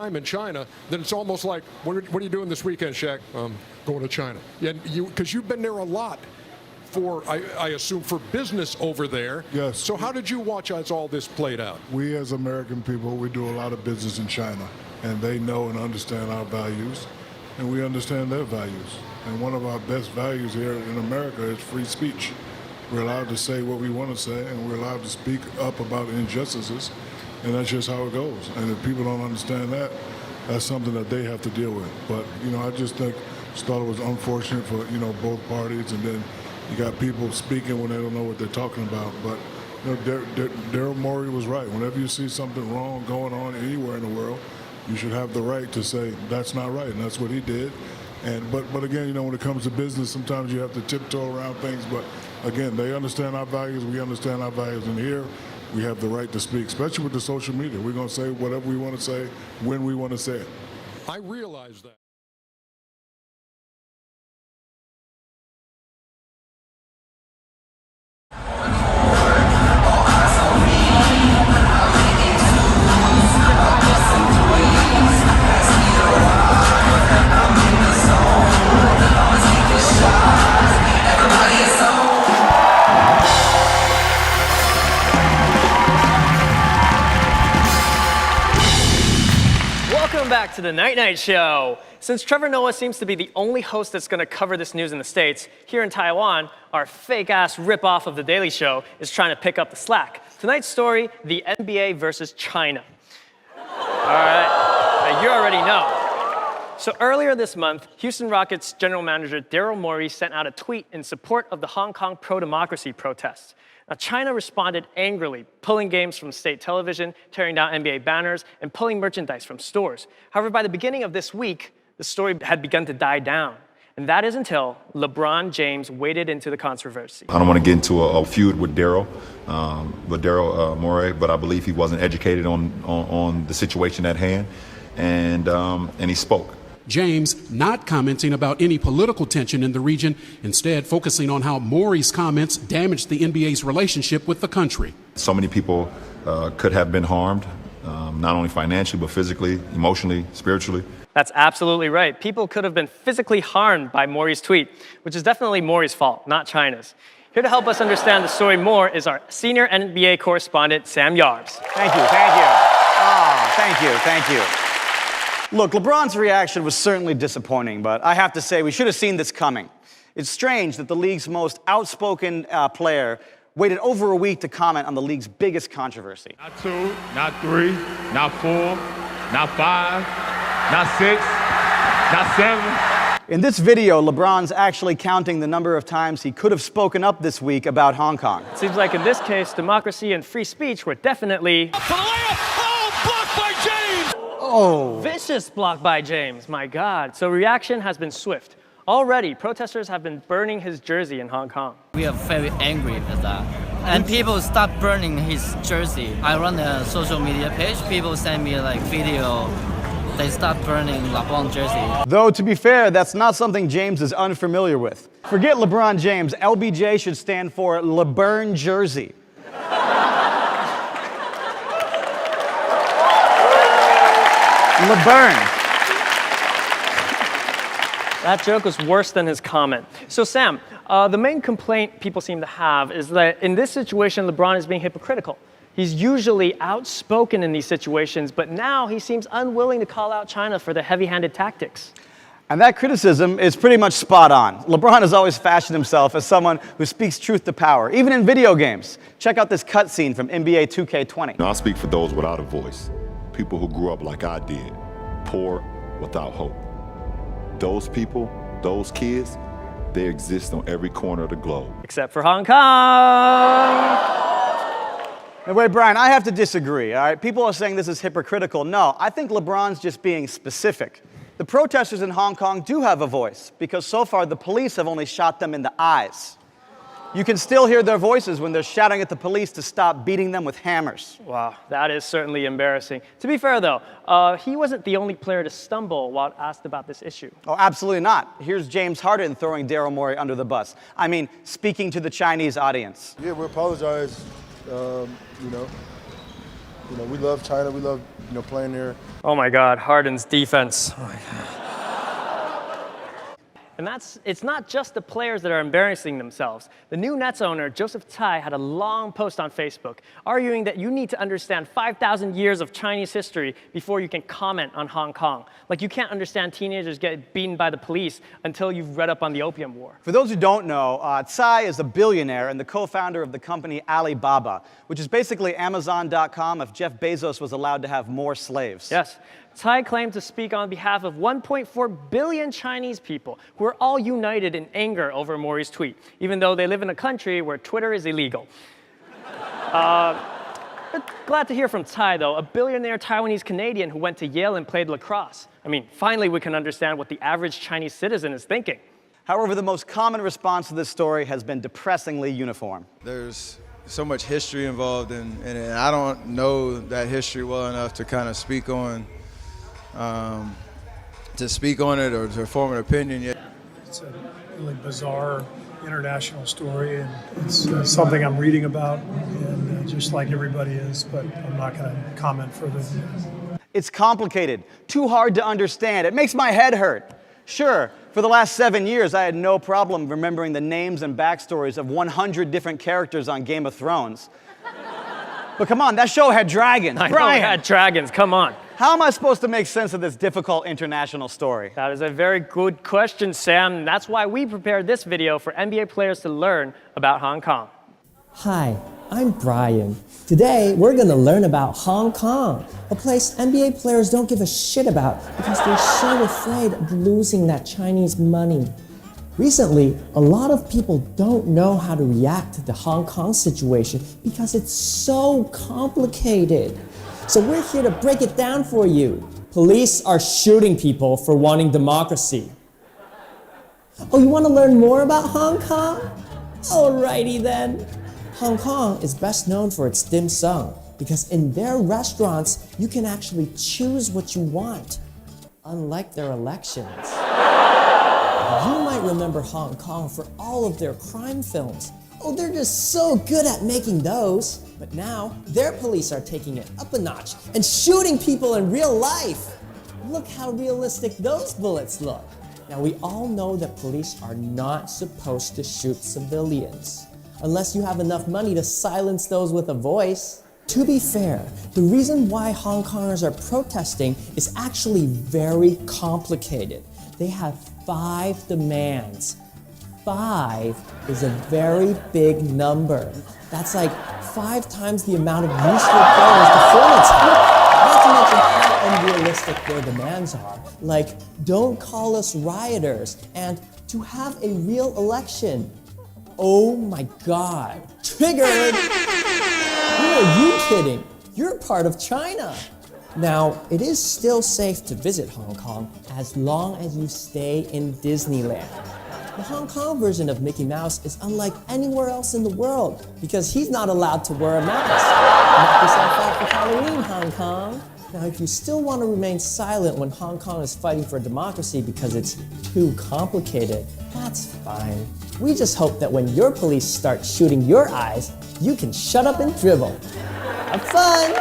time in China, then it's almost like, what are you doing this weekend, Shaq? Going to China. And because you've been there a lot for, I assume, for business over there. Yes. So how did you watch as all this played out? We as American people, we do a lot of business in China, and they know and understand our values, and we understand their values. And one of our best values here in America is free speech. We're allowed to say what we want to say, and we're allowed to speak up about injustices, and that's just how it goes. And if people don't understand that, that's something that they have to deal with. But, I just thought it was unfortunate for, both parties, and then you got people speaking when they don't know what they're talking about. But Daryl Morey was right. Whenever you see something wrong going on anywhere in the world, you should have the right to say that's not right, and that's what he did. And but again, when it comes to business, sometimes you have to tiptoe around things. But again, they understand our values. We understand our values, and here we have the right to speak, especially with the social media. We're going to say whatever we want to say when we want to say it. I realize that. Welcome back to the Night Night Show. Since Trevor Noah seems to be the only host that's going to cover this news in the States, here in Taiwan, our fake-ass ripoff of The Daily Show is trying to pick up the slack. Tonight's story, the NBA versus China. All right, now you already know. So earlier this month, Houston Rockets general manager Daryl Morey sent out a tweet in support of the Hong Kong pro-democracy protests. Now, China responded angrily, pulling games from state television, tearing down NBA banners, and pulling merchandise from stores. However, by the beginning of this week, the story had begun to die down. And that is until LeBron James waded into the controversy. I don't want to get into a feud with Daryl, Morey, but I believe he wasn't educated on the situation at hand, and he spoke. James not commenting about any political tension in the region, instead focusing on how Morey's comments damaged the NBA's relationship with the country. So many people could have been harmed, not only financially, but physically, emotionally, spiritually. That's absolutely right. People could have been physically harmed by Morey's tweet, which is definitely Morey's fault, not China's. Here to help us understand the story more is our senior NBA correspondent, Sam Yarbs. Thank you, thank you. Oh, thank you. Look, LeBron's reaction was certainly disappointing, but I have to say we should have seen this coming. It's strange that the league's most outspoken player waited over a week to comment on the league's biggest controversy. Not 2, not 3, not 4, not 5, not 6, not 7. In this video, LeBron's actually counting the number of times he could have spoken up this week about Hong Kong. It seems like in this case, democracy and free speech were definitely... blocked by James! Oh. Vicious block by James, my God. So reaction has been swift. Already, protesters have been burning his jersey in Hong Kong. We are very angry at that. And people start burning his jersey. I run a social media page. People send me video. They start burning LeBron jersey. Though, to be fair, that's not something James is unfamiliar with. Forget LeBron James. LBJ should stand for LeBron jersey. LeBron. That joke was worse than his comment. So Sam, the main complaint people seem to have is that in this situation, LeBron is being hypocritical. He's usually outspoken in these situations, but now he seems unwilling to call out China for their heavy-handed tactics. And that criticism is pretty much spot on. LeBron has always fashioned himself as someone who speaks truth to power, even in video games. Check out this cutscene from NBA 2K20. I speak for those without a voice, people who grew up like I did, poor, without hope. Those people, those kids, they exist on every corner of the globe. Except for Hong Kong. Now, wait, Brian, I have to disagree, all right? People are saying this is hypocritical. No, I think LeBron's just being specific. The protesters in Hong Kong do have a voice, because so far the police have only shot them in the eyes. You can still hear their voices when they're shouting at the police to stop beating them with hammers. Wow, that is certainly embarrassing. To be fair, though, he wasn't the only player to stumble while asked about this issue. Oh, absolutely not. Here's James Harden throwing Daryl Morey under the bus. I mean, speaking to the Chinese audience. Yeah, we apologize. We love China. We love playing there. Oh my God, Harden's defense. And it's not just the players that are embarrassing themselves. The new Nets owner, Joseph Tsai, had a long post on Facebook arguing that you need to understand 5,000 years of Chinese history before you can comment on Hong Kong. Like you can't understand teenagers get beaten by the police until you've read up on the Opium War. For those who don't know, Tsai is a billionaire and the co-founder of the company Alibaba, which is basically Amazon.com if Jeff Bezos was allowed to have more slaves. Yes. Tsai claimed to speak on behalf of 1.4 billion Chinese people who are all united in anger over Morey's tweet, even though they live in a country where Twitter is illegal. Glad to hear from Tsai, though, a billionaire Taiwanese Canadian who went to Yale and played lacrosse. I mean, finally we can understand what the average Chinese citizen is thinking. However, the most common response to this story has been depressingly uniform. There's so much history involved in it, and I don't know that history well enough to kind of speak on it or to form an opinion yet. It's a really bizarre international story, and it's something I'm reading about, and just like everybody is, but I'm not going to comment further than that. It's complicated, too hard to understand. It makes my head hurt. Sure, for the last 7 years, I had no problem remembering the names and backstories of 100 different characters on Game of Thrones. But come on, that show had dragons. I know it had dragons, come on. How am I supposed to make sense of this difficult international story? That is a very good question, Sam. That's why we prepared this video for NBA players to learn about Hong Kong. Hi, I'm Brian. Today, we're going to learn about Hong Kong, a place NBA players don't give a shit about because they're so afraid of losing that Chinese money. Recently, a lot of people don't know how to react to the Hong Kong situation because it's so complicated. So we're here to break it down for you. Police are shooting people for wanting democracy. Oh, you want to learn more about Hong Kong? Alrighty then. Hong Kong is best known for its dim sum because in their restaurants, you can actually choose what you want, unlike their elections. You might remember Hong Kong for all of their crime films. Oh, they're just so good at making those. But now, their police are taking it up a notch and shooting people in real life. Look how realistic those bullets look. Now, we all know that police are not supposed to shoot civilians, unless you have enough money to silence those with a voice. To be fair, the reason why Hong Kongers are protesting is actually very complicated. They have 5 demands. 5 is a very big number. That's like 5 times the amount of useful players to fill its Not to mention how unrealistic their demands are. Like, don't call us rioters, and to have a real election. Oh my God. Triggered! Who are you kidding? You're part of China. Now, it is still safe to visit Hong Kong as long as you stay in Disneyland. The Hong Kong version of Mickey Mouse is unlike anywhere else in the world because he's not allowed to wear a mask. Knock yourself out for Halloween, Hong Kong. Now, if you still want to remain silent when Hong Kong is fighting for democracy because it's too complicated, that's fine. We just hope that when your police start shooting your eyes, you can shut up and dribble. Have fun!